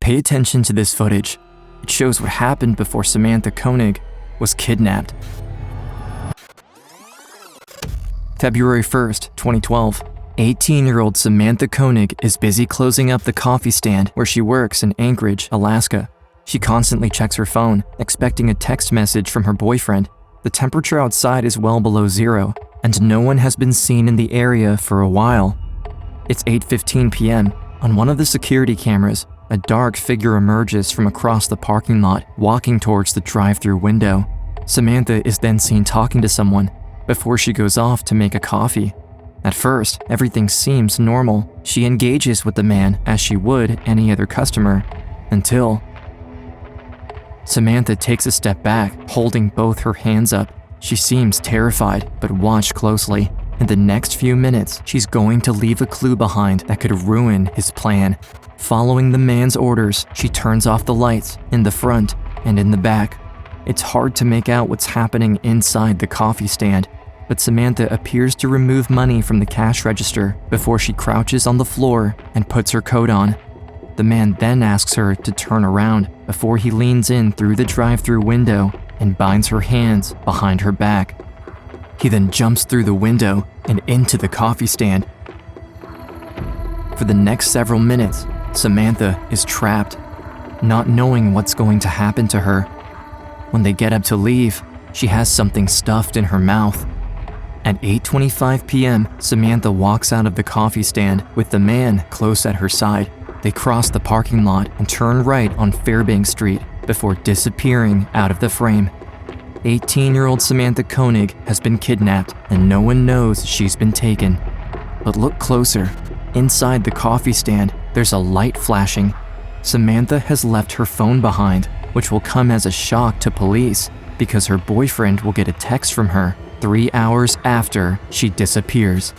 Pay attention to this footage. It shows what happened before Samantha Koenig was kidnapped. February 1st, 2012. 18-year-old Samantha Koenig is busy closing up the coffee stand where she works in Anchorage, Alaska. She constantly checks her phone, expecting a text message from her boyfriend. The temperature outside is well below zero, and no one has been seen in the area for a while. It's 8:15 p.m. On one of the security cameras, a dark figure emerges from across the parking lot, walking towards the drive-through window. Samantha is then seen talking to someone before she goes off to make a coffee. At first, everything seems normal. She engages with the man as she would any other customer, until Samantha takes a step back, holding both her hands up. She seems terrified, but watch closely. In the next few minutes, she's going to leave a clue behind that could ruin his plan. Following the man's orders, she turns off the lights in the front and in the back. It's hard to make out what's happening inside the coffee stand, but Samantha appears to remove money from the cash register before she crouches on the floor and puts her coat on. The man then asks her to turn around before he leans in through the drive-through window and binds her hands behind her back. He then jumps through the window and into the coffee stand. For the next several minutes, Samantha is trapped, not knowing what's going to happen to her. When they get up to leave, she has something stuffed in her mouth. At 8:25 p.m., Samantha walks out of the coffee stand with the man close at her side. They cross the parking lot and turn right on Fairbanks Street before disappearing out of the frame. 18-year-old Samantha Koenig has been kidnapped and no one knows she's been taken. But look closer. Inside the coffee stand, there's a light flashing. Samantha has left her phone behind, which will come as a shock to police because her boyfriend will get a text from her 3 hours after she disappears.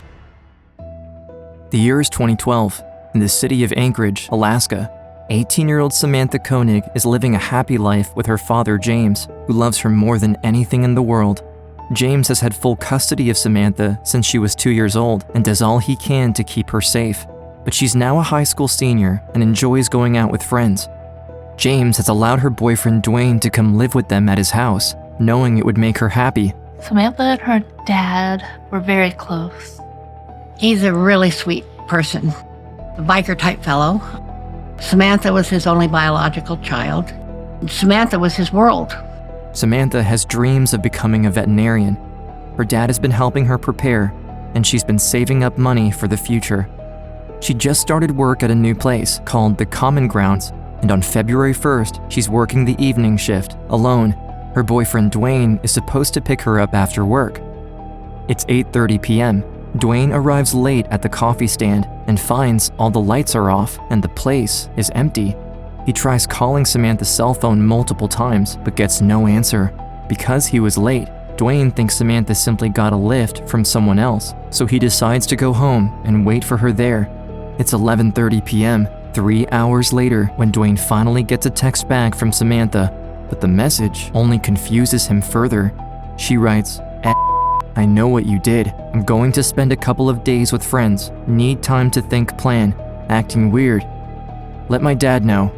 The year is 2012. In the city of Anchorage, Alaska, 18-year-old Samantha Koenig is living a happy life with her father, James, who loves her more than anything in the world. James has had full custody of Samantha since she was 2 years old and does all he can to keep her safe. But she's now a high school senior and enjoys going out with friends. James has allowed her boyfriend, Dwayne, to come live with them at his house, knowing it would make her happy. Samantha and her dad were very close. He's a really sweet person, a biker-type fellow. Samantha was his only biological child. Samantha was his world. Samantha has dreams of becoming a veterinarian. Her dad has been helping her prepare, and she's been saving up money for the future. She just started work at a new place called the Common Grounds, and on February 1st, she's working the evening shift alone. Her boyfriend Dwayne is supposed to pick her up after work. It's 8:30 p.m. Dwayne arrives late at the coffee stand and finds all the lights are off and the place is empty. He tries calling Samantha's cell phone multiple times but gets no answer. Because he was late, Dwayne thinks Samantha simply got a lift from someone else, so he decides to go home and wait for her there. It's 11:30 p.m., 3 hours later, when Dwayne finally gets a text back from Samantha, but the message only confuses him further. She writes, "I know what you did. I'm going to spend a couple of days with friends. Need time to think, plan. Acting weird. Let my dad know."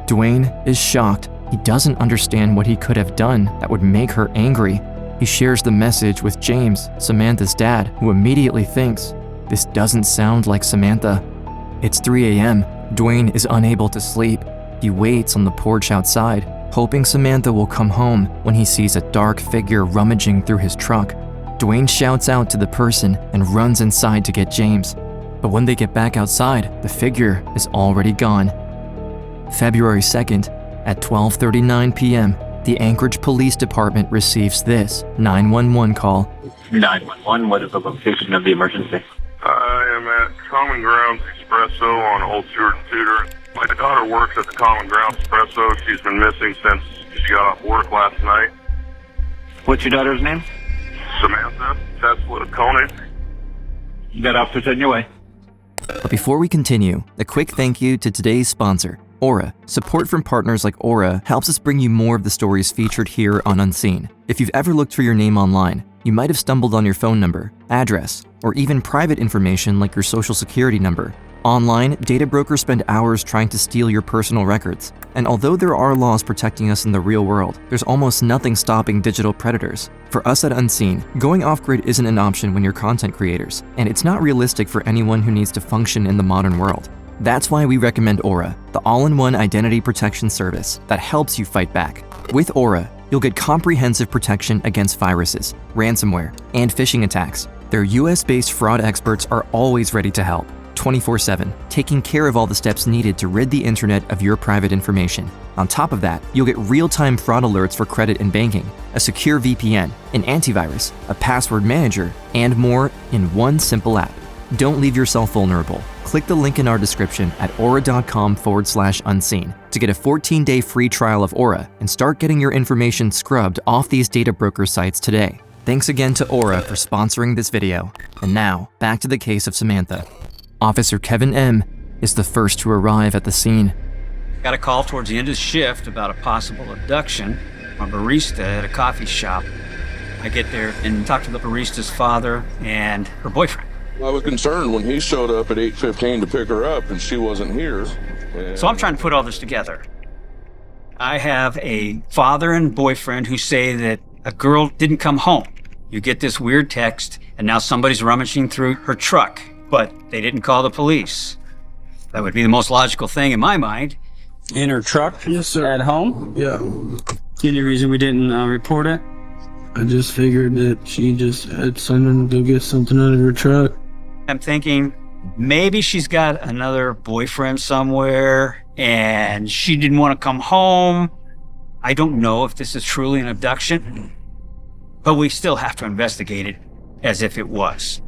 Dwayne is shocked. He doesn't understand what he could have done that would make her angry. He shares the message with James, Samantha's dad, who immediately thinks, this doesn't sound like Samantha. It's 3 a.m. Dwayne is unable to sleep. He waits on the porch outside, hoping Samantha will come home when he sees a dark figure rummaging through his truck. Dwayne shouts out to the person and runs inside to get James. But when they get back outside, the figure is already gone. February 2nd, at 12:39 p.m., the Anchorage Police Department receives this 911 call. 911, what is the location of the emergency? I am at Common Grounds Espresso on Old Stewart and Tudor. My daughter works at the Common Grounds Espresso. She's been missing since she got off work last night. What's your daughter's name? Samantha Koenig. You got officers on your way. But before we continue, a quick thank you to today's sponsor. Aura. Support from partners like Aura helps us bring you more of the stories featured here on Unseen. If you've ever looked for your name online, you might have stumbled on your phone number, address, or even private information like your social security number. Online, data brokers spend hours trying to steal your personal records. And although there are laws protecting us in the real world, there's almost nothing stopping digital predators. For us at Unseen, going off-grid isn't an option when you're content creators, and it's not realistic for anyone who needs to function in the modern world. That's why we recommend Aura, the all-in-one identity protection service that helps you fight back. With Aura, you'll get comprehensive protection against viruses, ransomware, and phishing attacks. Their US-based fraud experts are always ready to help, 24/7, taking care of all the steps needed to rid the internet of your private information. On top of that, you'll get real-time fraud alerts for credit and banking, a secure VPN, an antivirus, a password manager, and more in one simple app. Don't leave yourself vulnerable. Click the link in our description at aura.com/unseen to get a 14-day free trial of Aura and start getting your information scrubbed off these data broker sites today. Thanks again to Aura for sponsoring this video. And now, back to the case of Samantha. Officer Kevin M. is the first to arrive at the scene. Got a call towards the end of the shift about a possible abduction from a barista at a coffee shop. I get there and talk to the barista's father and her boyfriend. I was concerned when he showed up at 8:15 to pick her up and she wasn't here. So I'm trying to put all this together. I have a father and boyfriend who say that a girl didn't come home. You get this weird text, and now somebody's rummaging through her truck, but they didn't call the police. That would be the most logical thing in my mind. In her truck? Yes, sir. At home? Yeah. Any reason we didn't report it? I just figured that she just had someone to go get something out of her truck. I'm thinking maybe she's got another boyfriend somewhere and she didn't want to come home. I don't know if this is truly an abduction, but we still have to investigate it as if it was.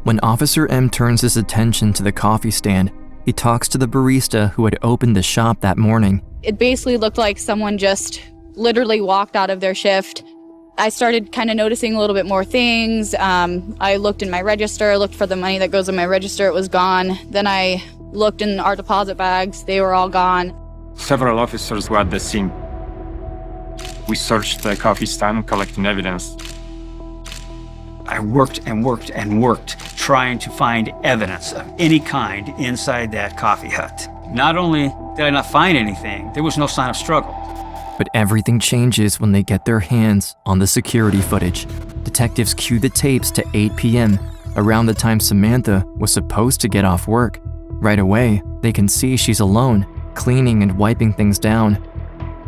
When Officer M turns his attention to the coffee stand, he talks to the barista who had opened the shop that morning. It basically looked like someone just literally walked out of their shift. I started kind of noticing a little bit more things. I looked in my register, looked for the money that goes in my register, it was gone. Then I looked in our deposit bags, they were all gone. Several officers were at the scene. We searched the coffee stand, collecting evidence. I worked and worked and worked, trying to find evidence of any kind inside that coffee hut. Not only did I not find anything, there was no sign of struggle. But everything changes when they get their hands on the security footage. Detectives cue the tapes to 8 p.m., around the time Samantha was supposed to get off work. Right away, they can see she's alone, cleaning and wiping things down.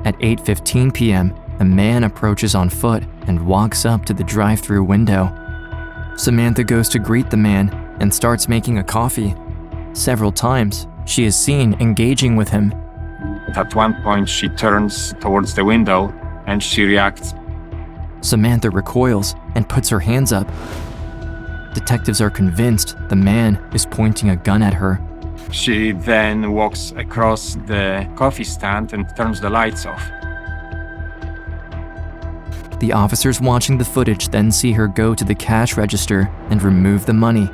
At 8:15 p.m., a man approaches on foot and walks up to the drive-through window. Samantha goes to greet the man and starts making a coffee. Several times, she is seen engaging with him. At one point, she turns towards the window and she reacts. Samantha recoils and puts her hands up. Detectives are convinced the man is pointing a gun at her. She then walks across the coffee stand and turns the lights off. The officers watching the footage then see her go to the cash register and remove the money.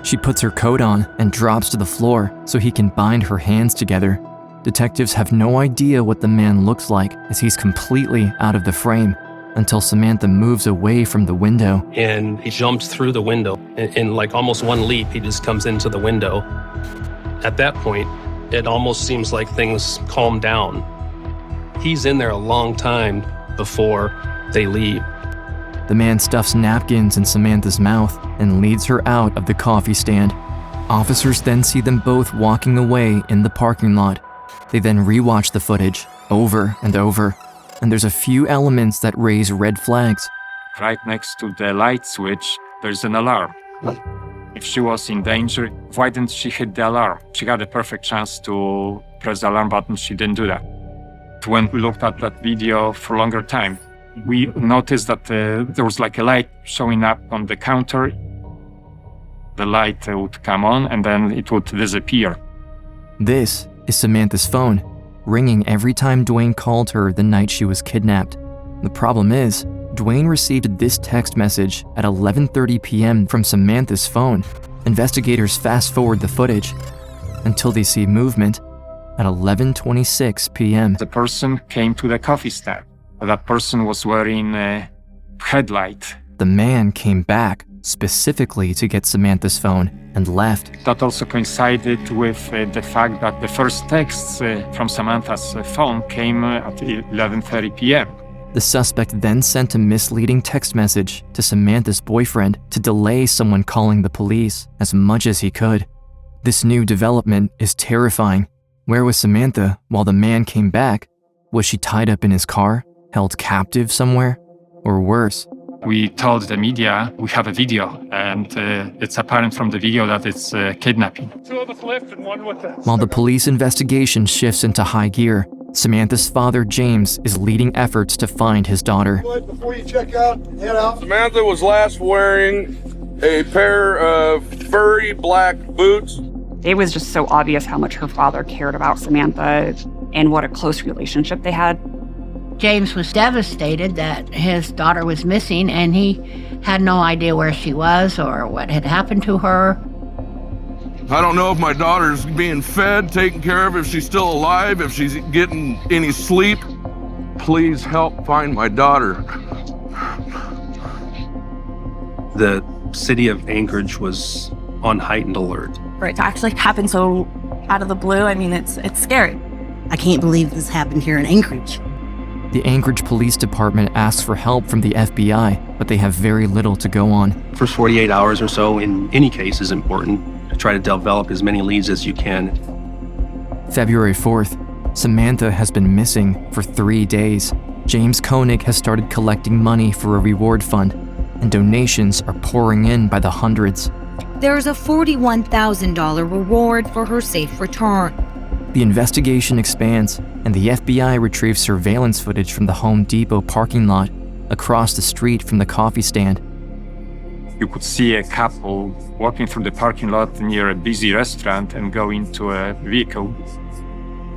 She puts her coat on and drops to the floor so he can bind her hands together. Detectives have no idea what the man looks like as he's completely out of the frame until Samantha moves away from the window. And he jumps through the window. In like almost one leap, he just comes into the window. At that point, it almost seems like things calm down. He's in there a long time before they leave. The man stuffs napkins in Samantha's mouth and leads her out of the coffee stand. Officers then see them both walking away in the parking lot. They then rewatch the footage over and over, and there's a few elements that raise red flags. Right next to the light switch, there's an alarm. If she was in danger, why didn't she hit the alarm? She had a perfect chance to press the alarm button, she didn't do that. When we looked at that video for a longer time, we noticed that there was like a light showing up on the counter. The light would come on and then it would disappear. This is Samantha's phone, ringing every time Dwayne called her the night she was kidnapped. The problem is, Dwayne received this text message at 11:30 p.m. from Samantha's phone. Investigators fast forward the footage until they see movement. at 11:26 p.m. The person came to the coffee stand. That person was wearing a headlight. The man came back specifically to get Samantha's phone and left. That also coincided with the fact that the first texts from Samantha's phone came at 11:30 p.m. The suspect then sent a misleading text message to Samantha's boyfriend to delay someone calling the police as much as he could. This new development is terrifying. Where was Samantha while the man came back? Was she tied up in his car, held captive somewhere? Or worse? We told the media we have a video, and it's apparent from the video that it's kidnapping. Two of us left and one with us. While the police investigation shifts into high gear, Samantha's father, James, is leading efforts to find his daughter. Before you check out, head out. Samantha was last wearing a pair of furry black boots. It was just so obvious how much her father cared about Samantha and what a close relationship they had. James was devastated that his daughter was missing, and he had no idea where she was or what had happened to her. I don't know if my daughter's being fed, taken care of, if she's still alive, if she's getting any sleep. Please help find my daughter. The city of Anchorage was on heightened alert. For it to actually happen so out of the blue, I mean, it's scary. I can't believe this happened here in Anchorage. The Anchorage Police Department asks for help from the FBI, but they have very little to go on. First 48 hours or so in any case is important to try to develop as many leads as you can. February 4th, Samantha has been missing for 3 days. James Koenig has started collecting money for a reward fund, and donations are pouring in by the hundreds. There's a $41,000 reward for her safe return. The investigation expands, and the FBI retrieves surveillance footage from the Home Depot parking lot across the street from the coffee stand. You could see a couple walking through the parking lot near a busy restaurant and go into a vehicle.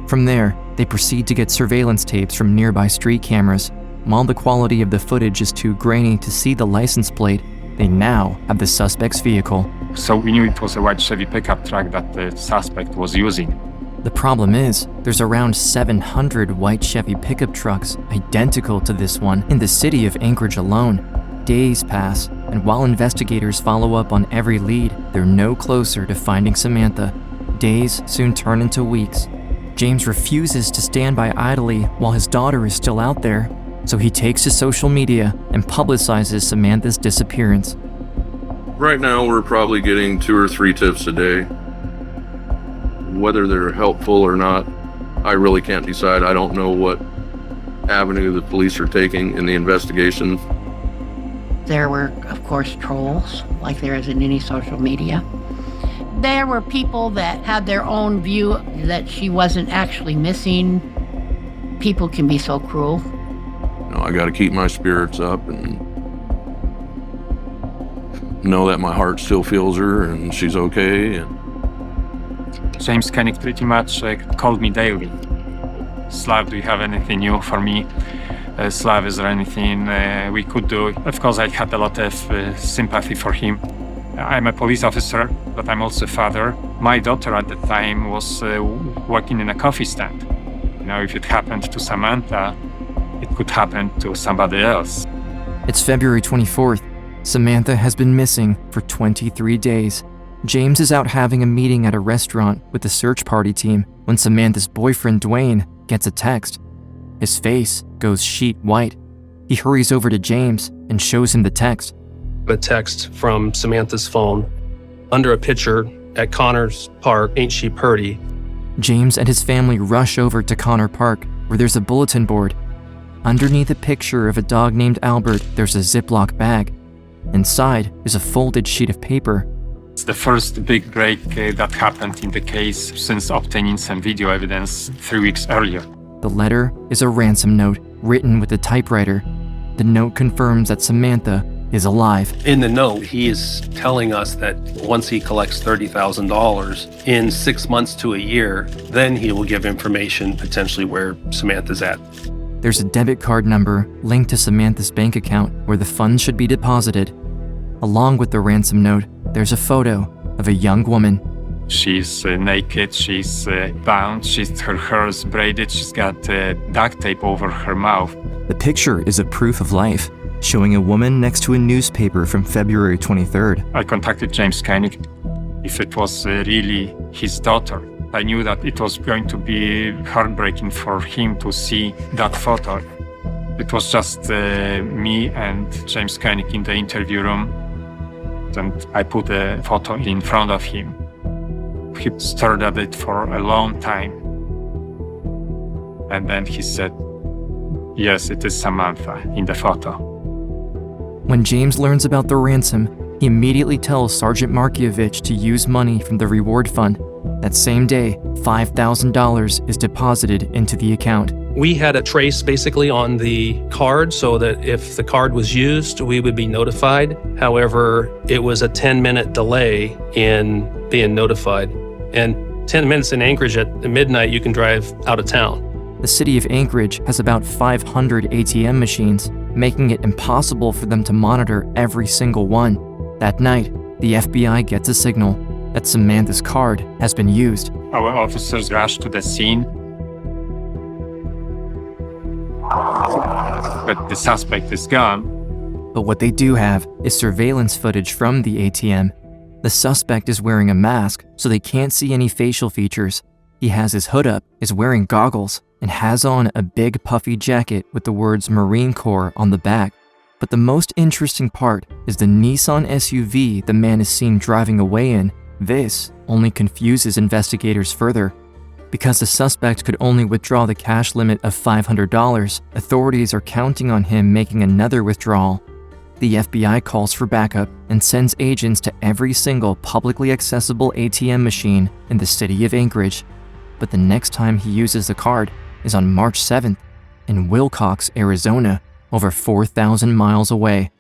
From there, they proceed to get surveillance tapes from nearby street cameras. While the quality of the footage is too grainy to see the license plate, they now have the suspect's vehicle. So we knew it was a white Chevy pickup truck that the suspect was using. The problem is, there's around 700 white Chevy pickup trucks identical to this one in the city of Anchorage alone. Days pass, and while investigators follow up on every lead, they're no closer to finding Samantha. Days soon turn into weeks. James refuses to stand by idly while his daughter is still out there, so he takes to social media and publicizes Samantha's disappearance. Right now, we're probably getting 2 or 3 tips a day. Whether they're helpful or not, I really can't decide. I don't know what avenue the police are taking in the investigation. There were, of course, trolls, like there is in any social media. There were people that had their own view that she wasn't actually missing. People can be so cruel. You know, I got to keep my spirits up and know that my heart still feels her and she's okay. And James Koenig pretty much called me daily. Slav, do you have anything new for me? Slav, is there anything we could do? Of course, I had a lot of sympathy for him. I'm a police officer, but I'm also a father. My daughter at the time was working in a coffee stand. You know, if it happened to Samantha, it could happen to somebody else. It's February 24th. Samantha has been missing for 23 days. James is out having a meeting at a restaurant with the search party team when Samantha's boyfriend, Dwayne, gets a text. His face goes sheet white. He hurries over to James and shows him the text. A text from Samantha's phone under a picture at Connor's Park, Ain't She Purty? James and his family rush over to Connor Park, where there's a bulletin board. Underneath a picture of a dog named Albert, there's a Ziploc bag. Inside is a folded sheet of paper. It's the first big break that happened in the case since obtaining some video evidence 3 weeks earlier. The letter is a ransom note written with a typewriter. The note confirms that Samantha is alive. In the note, he is telling us that once he collects $30,000 in 6 months to a year, then he will give information potentially where Samantha's at. There's a debit card number linked to Samantha's bank account where the funds should be deposited. Along with the ransom note, there's a photo of a young woman. She's naked, she's bound, her hair is braided, she's got duct tape over her mouth. The picture is a proof of life, showing a woman next to a newspaper from February 23rd. I contacted James Koenig if it was really his daughter. I knew that it was going to be heartbreaking for him to see that photo. It was just me and James Koenig in the interview room, and I put the photo in front of him. He stared at it for a long time, and then he said, "Yes, it is Samantha in the photo." When James learns about the ransom, he immediately tells Sergeant Markievich to use money from the reward fund. That same day, $5,000 is deposited into the account. We had a trace basically on the card so that if the card was used, we would be notified. However, it was a 10-minute delay in being notified. And 10 minutes in Anchorage at midnight, you can drive out of town. The city of Anchorage has about 500 ATM machines, making it impossible for them to monitor every single one. That night, the FBI gets a signal that Samantha's card has been used. Our officers rushed to the scene, but the suspect is gone. But what they do have is surveillance footage from the ATM. The suspect is wearing a mask, so they can't see any facial features. He has his hood up, is wearing goggles, and has on a big puffy jacket with the words Marine Corps on the back. But the most interesting part is the Nissan SUV the man is seen driving away in. This only confuses investigators further. Because the suspect could only withdraw the cash limit of $500, authorities are counting on him making another withdrawal. The FBI calls for backup and sends agents to every single publicly accessible ATM machine in the city of Anchorage. But the next time he uses the card is on March 7th in Wilcox, Arizona, over 4,000 miles away.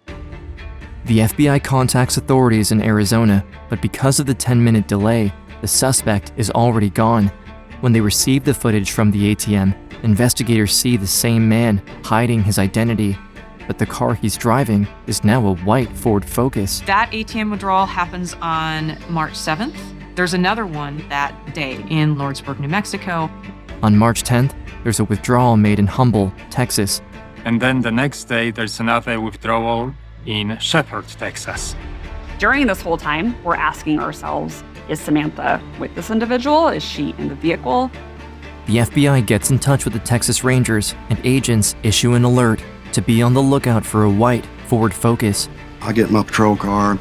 The FBI contacts authorities in Arizona, but because of the 10-minute delay, the suspect is already gone. When they receive the footage from the ATM, investigators see the same man hiding his identity, but the car he's driving is now a white Ford Focus. That ATM withdrawal happens on March 7th. There's another one that day in Lordsburg, New Mexico. On March 10th, there's a withdrawal made in Humble, Texas. And then the next day, there's another withdrawal in Shepherd, Texas. During this whole time, we're asking ourselves, is Samantha with this individual? Is she in the vehicle? The FBI gets in touch with the Texas Rangers, and agents issue an alert to be on the lookout for a white Ford Focus. I get my patrol car,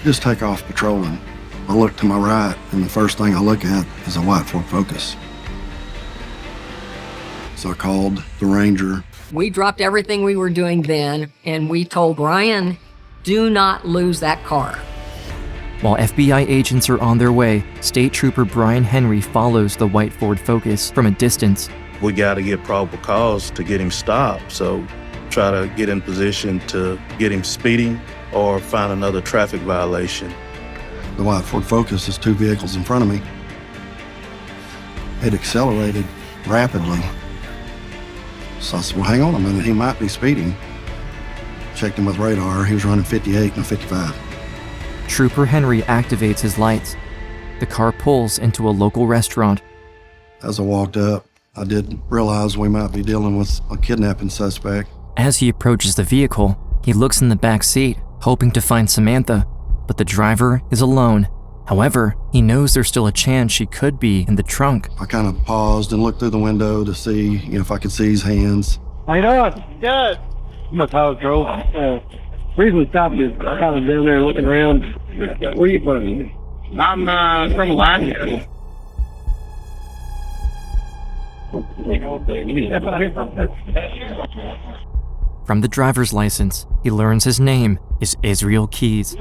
just take off patrolling. I look to my right, and the first thing I look at is a white Ford Focus. So I called the Ranger. We dropped everything we were doing then, and we told Ryan, do not lose that car. While FBI agents are on their way, State Trooper Brian Henry follows the white Ford Focus from a distance. We got to get probable cause to get him stopped, so try to get in position to get him speeding or find another traffic violation. The white Ford Focus is two vehicles in front of me. It accelerated rapidly. So I said, well, hang on a minute, he might be speeding. Checked him with radar, he was running 58 and a 55. Trooper Henry activates his lights. The car pulls into a local restaurant. As I walked up, I did realize we might be dealing with a kidnapping suspect. As he approaches the vehicle, he looks in the back seat, hoping to find Samantha, but the driver is alone. However, he knows there's still a chance she could be in the trunk. I kind of paused and looked through the window to see if I could see his hands. How you doing? Good. That's how it drove. Reason we stopped is I kind of down there looking around. Where are you from? I'm from Alaska. From the driver's license, he learns his name is Israel Keys.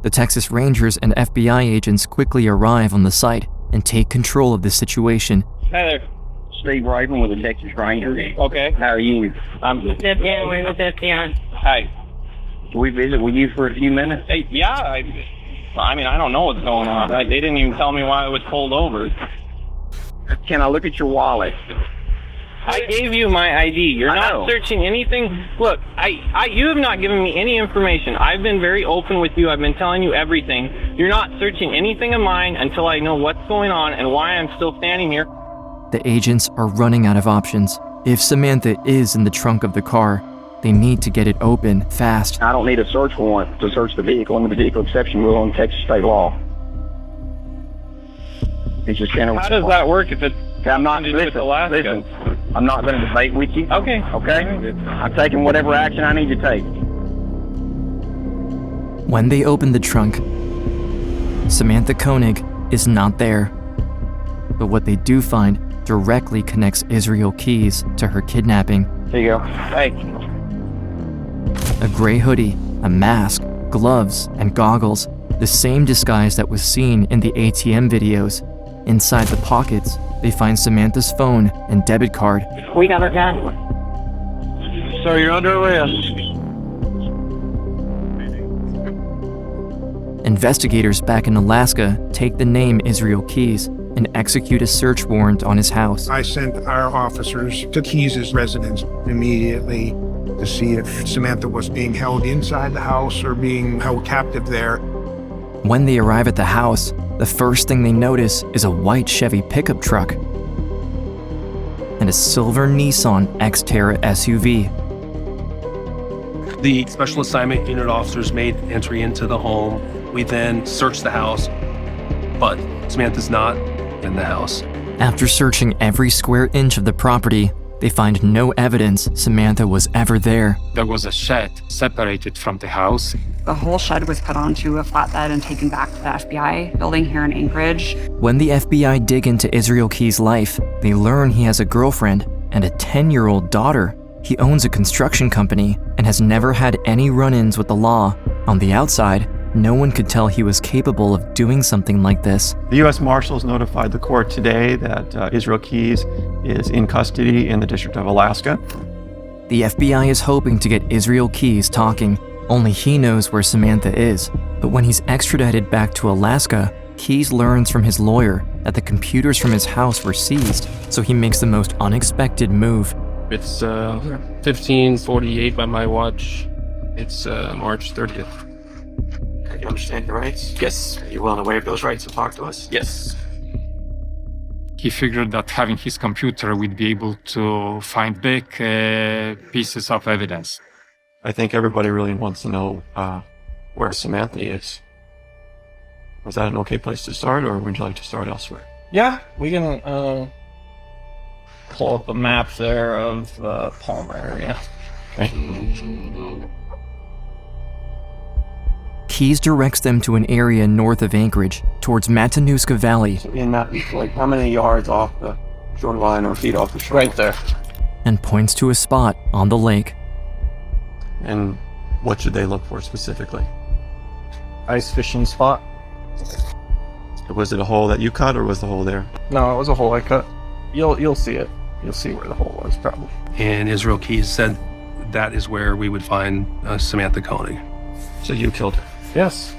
The Texas Rangers and FBI agents quickly arrive on the site and take control of the situation. Hi there. Steve Raven with the Texas Rangers. Okay. How are you? I'm with FBI. Hi. Can we visit with you for a few minutes? Hey, yeah. I mean, I don't know what's going on. They didn't even tell me why I was pulled over. Can I look at your wallet? I gave you my ID. You're not searching anything. Look, you have not given me any information. I've been very open with you. I've been telling you everything. You're not searching anything of mine until I know what's going on and why I'm still standing here. The agents are running out of options. If Samantha is in the trunk of the car, they need to get it open fast. I don't need a search warrant to search the vehicle under the vehicle exception rule in Texas state law. It's just general. How does that work if it's... I'm not listen, I'm not going to debate with you. Okay. I'm taking whatever action I need to take. When they open the trunk, Samantha Koenig is not there. But what they do find directly connects Israel Keys to her kidnapping. Here you go. Hey. A gray hoodie, a mask, gloves, and goggles, the same disguise that was seen in the ATM videos. Inside the pockets, they find Samantha's phone and debit card. We got her gun. Sir, you're under arrest. Investigators back in Alaska take the name Israel Keys and execute a search warrant on his house. I sent our officers to Keys' residence immediately to see if Samantha was being held inside the house or being held captive there. When they arrive at the house, the first thing they notice is a white Chevy pickup truck and a silver Nissan Xterra SUV. The special assignment unit officers made entry into the home. We then searched the house, but Samantha's not in the house. After searching every square inch of the property, they find no evidence Samantha was ever there. There was a shed separated from the house. The whole shed was put onto a flatbed and taken back to the FBI building here in Anchorage. When the FBI dig into Israel Keys' life, they learn he has a girlfriend and a 10-year-old daughter. He owns a construction company and has never had any run-ins with the law. On the outside, no one could tell he was capable of doing something like this. The U.S. Marshals notified the court today that Israel Keys is in custody in the District of Alaska. The FBI is hoping to get Israel Keys talking. Only he knows where Samantha is. But when he's extradited back to Alaska, Keys learns from his lawyer that the computers from his house were seized, so he makes the most unexpected move. It's 15:48 by my watch. It's March 30th. You understand your rights? Yes. Are you willing to waive those rights and talk to us? Yes. He figured that having his computer would be able to find big pieces of evidence. I think everybody really wants to know where Samantha is. Was that an okay place to start, or would you like to start elsewhere? Yeah, we can pull up a map there of Palmer area. Okay. Keys directs them to an area north of Anchorage, towards Matanuska Valley. In that, like how many yards off the shoreline or feet off the shore? Right there. And points to a spot on the lake. And what should they look for specifically? Ice fishing spot. Was it a hole that you cut, or was the hole there? No, it was a hole I cut. You'll see it. You'll see where the hole was, probably. And Israel Keys said that is where we would find Samantha Koenig. So you killed her? Yes.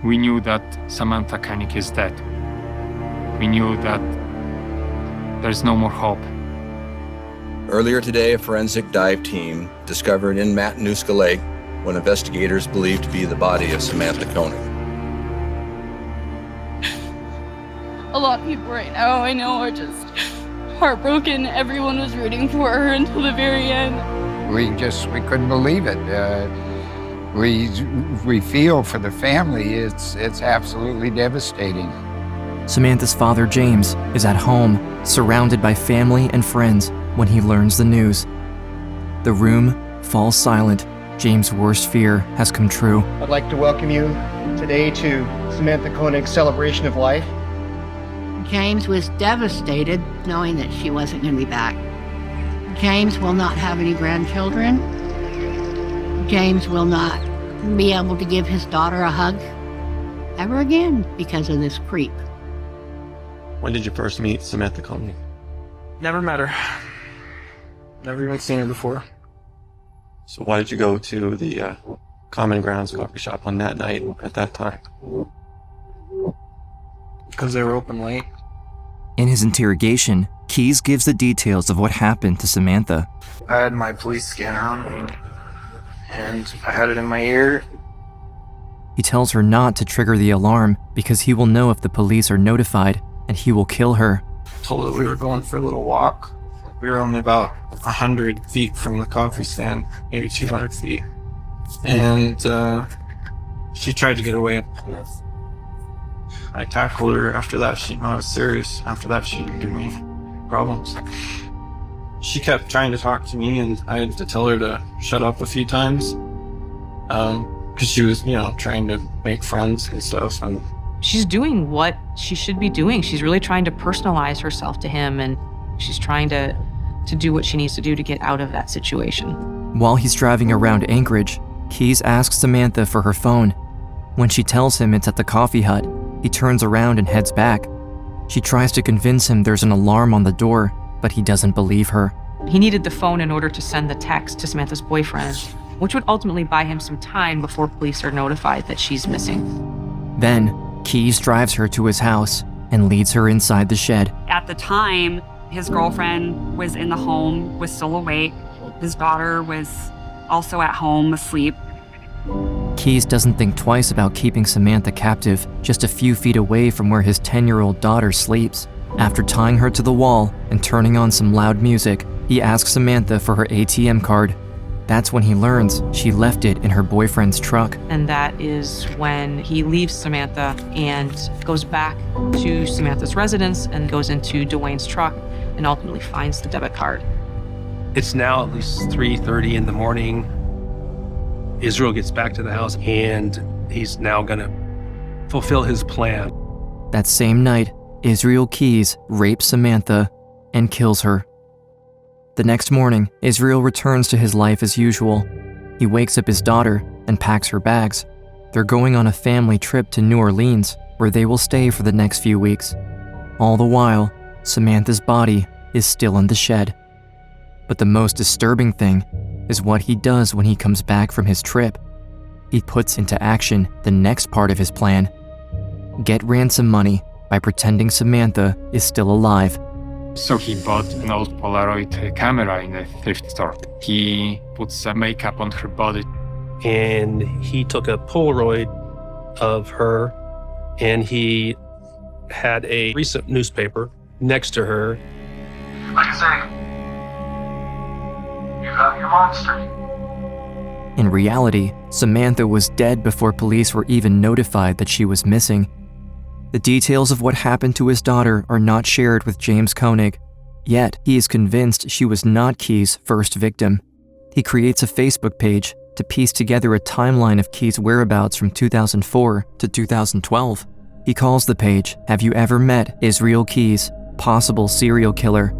We knew that Samantha Koenig is dead. We knew that there's no more hope. Earlier today, a forensic dive team discovered in Matanuska Lake what investigators believe to be the body of Samantha Koenig. A lot of people right now I know are just heartbroken. Everyone was rooting for her until the very end. We couldn't believe it. We feel for the family. It's absolutely devastating. Samantha's father, James, is at home, surrounded by family and friends when he learns the news. The room falls silent. James' worst fear has come true. I'd like to welcome you today to Samantha Koenig's celebration of life. James was devastated knowing that she wasn't going to be back. James will not have any grandchildren. James will not be able to give his daughter a hug ever again because of this creep. When did you first meet Samantha Koenig? Never met her. Never even seen her before. So why did you go to the Common Grounds coffee shop on that night at that time? Because they were open late. In his his interrogation, Keys gives the details of what happened to Samantha. I had my police scanner on me, and I had it in my ear. He tells her not to trigger the alarm because he will know if the police are notified and he will kill her. Told her we were going for a little walk. We were only about 100 feet from the coffee stand, maybe 200 feet. And she tried to get away. I tackled her. After that, she knew I was serious. After that, she didn't give me problems. She kept trying to talk to me, and I had to tell her to shut up a few times. Because she was, trying to make friends and stuff. And she's doing what she should be doing. She's really trying to personalize herself to him, and she's trying to do what she needs to do to get out of that situation. While he's driving around Anchorage, Keys asks Samantha for her phone. When she tells him it's at the coffee hut, he turns around and heads back. She tries to convince him there's an alarm on the door, but he doesn't believe her. He needed the phone in order to send the text to Samantha's boyfriend, which would ultimately buy him some time before police are notified that she's missing. Then, Keys drives her to his house and leads her inside the shed. At the time, his girlfriend was in the home, was still awake. His daughter was also at home, asleep. Keys doesn't think twice about keeping Samantha captive just a few feet away from where his 10-year-old daughter sleeps. After tying her to the wall and turning on some loud music, he asks Samantha for her ATM card. That's when he learns she left it in her boyfriend's truck. And that is when he leaves Samantha and goes back to Samantha's residence and goes into Dwayne's truck and ultimately finds the debit card. It's now at least 3:30 in the morning. Israel gets back to the house, and he's now going to fulfill his plan. That same night, Israel Keys rapes Samantha and kills her. The next morning, Israel returns to his life as usual. He wakes up his daughter and packs her bags. They're going on a family trip to New Orleans, where they will stay for the next few weeks. All the while, Samantha's body is still in the shed. But the most disturbing thing is what he does when he comes back from his trip. He puts into action the next part of his plan. Get ransom money by pretending Samantha is still alive. So he bought an old Polaroid camera in a thrift store. He put some makeup on her body. And he took a Polaroid of her, and he had a recent newspaper next to her. Like I say, you got your monster. In reality, Samantha was dead before police were even notified that she was missing. The details of what happened to his daughter are not shared with James Koenig, yet he is convinced she was not Key's first victim. He creates a Facebook page to piece together a timeline of Key's whereabouts from 2004 to 2012. He calls the page, "Have You Ever Met Israel Keys, Possible Serial Killer?"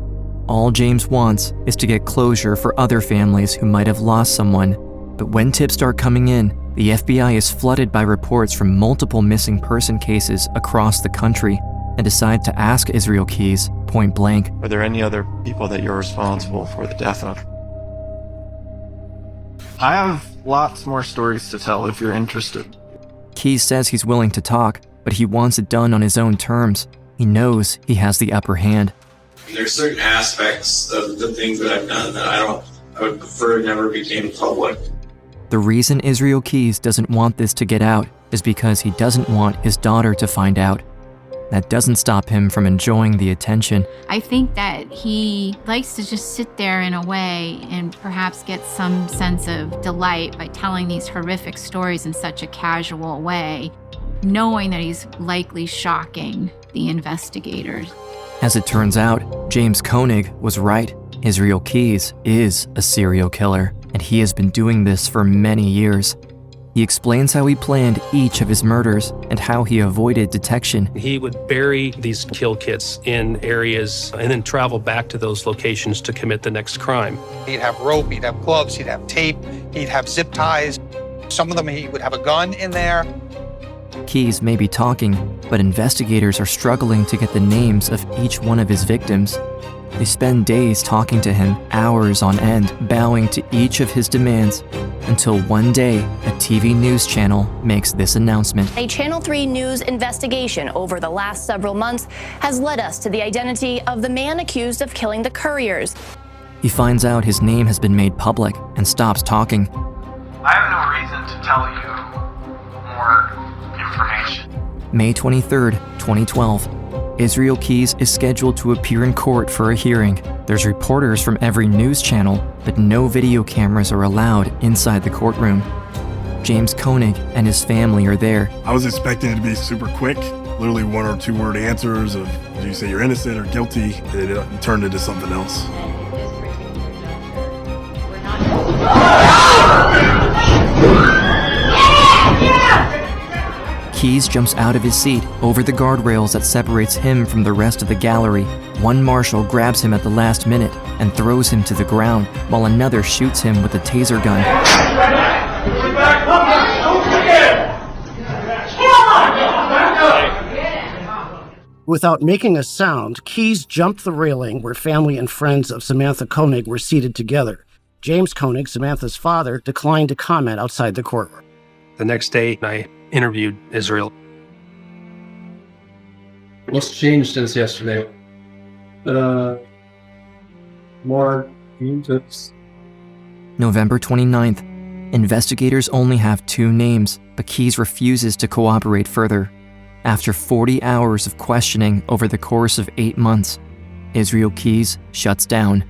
All James wants is to get closure for other families who might have lost someone. But when tips start coming in, the FBI is flooded by reports from multiple missing person cases across the country and decide to ask Israel Keys point blank. Are there any other people that you're responsible for the death of? I have lots more stories to tell if you're interested. Keys says he's willing to talk, but he wants it done on his own terms. He knows he has the upper hand. There's certain aspects of the things that I've done that I would prefer never became public. The reason Israel Keys doesn't want this to get out is because he doesn't want his daughter to find out. That doesn't stop him from enjoying the attention. I think that he likes to just sit there in a way and perhaps get some sense of delight by telling these horrific stories in such a casual way, knowing that he's likely shocking the investigators. As it turns out, James Koenig was right. Israel Keys is a serial killer, and he has been doing this for many years. He explains how he planned each of his murders and how he avoided detection. He would bury these kill kits in areas and then travel back to those locations to commit the next crime. He'd have rope, he'd have gloves, he'd have tape, he'd have zip ties. Some of them he would have a gun in there. Keys may be talking, but investigators are struggling to get the names of each one of his victims. They spend days talking to him, hours on end, bowing to each of his demands, until one day, a TV news channel makes this announcement. A Channel 3 news investigation over the last several months has led us to the identity of the man accused of killing the couriers. He finds out his name has been made public and stops talking. I have no reason to tell you more information. May 23rd, 2012. Israel Keys is scheduled to appear in court for a hearing. There's reporters from every news channel, but no video cameras are allowed inside the courtroom. James Koenig and his family are there. I was expecting it to be super quick, literally 1 or 2 word answers of, do you say you're innocent or guilty? And it turned into something else. Keys jumps out of his seat over the guardrails that separates him from the rest of the gallery. One marshal grabs him at the last minute and throws him to the ground, while another shoots him with a taser gun. Without making a sound, Keys jumped the railing where family and friends of Samantha Koenig were seated together. James Koenig, Samantha's father, declined to comment outside the courtroom. The next day, I interviewed Israel. What's changed since yesterday? More tips. November 29th. Investigators only have 2 names, but Keys refuses to cooperate further. After 40 hours of questioning over the course of 8 months, Israel Keys shuts down.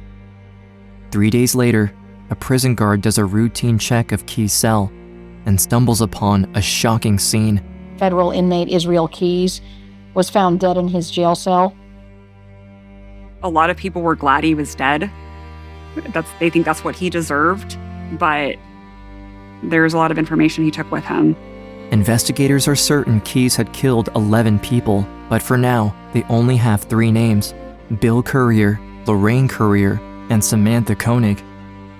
3 days later, a prison guard does a routine check of Keys' cell and stumbles upon a shocking scene. Federal inmate Israel Keys was found dead in his jail cell. A lot of people were glad he was dead. They think that's what he deserved, but there's a lot of information he took with him. Investigators are certain Keys had killed 11 people, but for now, they only have 3 names: Bill Courier, Lorraine Courier, and Samantha Koenig.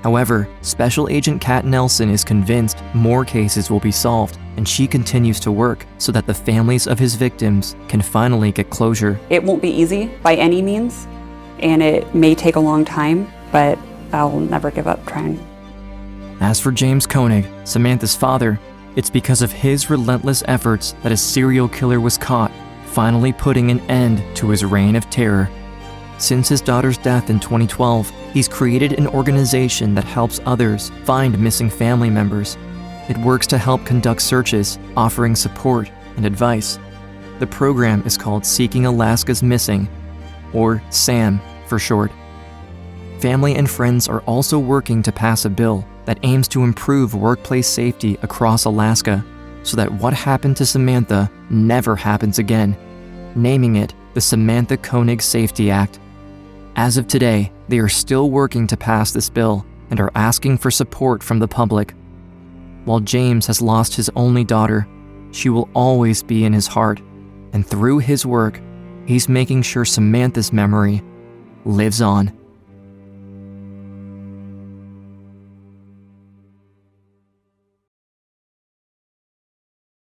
However, Special Agent Kat Nelson is convinced more cases will be solved, and she continues to work so that the families of his victims can finally get closure. It won't be easy by any means, and it may take a long time, but I'll never give up trying. As for James Koenig, Samantha's father, it's because of his relentless efforts that a serial killer was caught, finally putting an end to his reign of terror. Since his daughter's death in 2012, he's created an organization that helps others find missing family members. It works to help conduct searches, offering support and advice. The program is called Seeking Alaska's Missing, or SAM for short. Family and friends are also working to pass a bill that aims to improve workplace safety across Alaska so that what happened to Samantha never happens again, naming it the Samantha Koenig Safety Act. As of today, they are still working to pass this bill and are asking for support from the public. While James has lost his only daughter, she will always be in his heart, and through his work, he's making sure Samantha's memory lives on.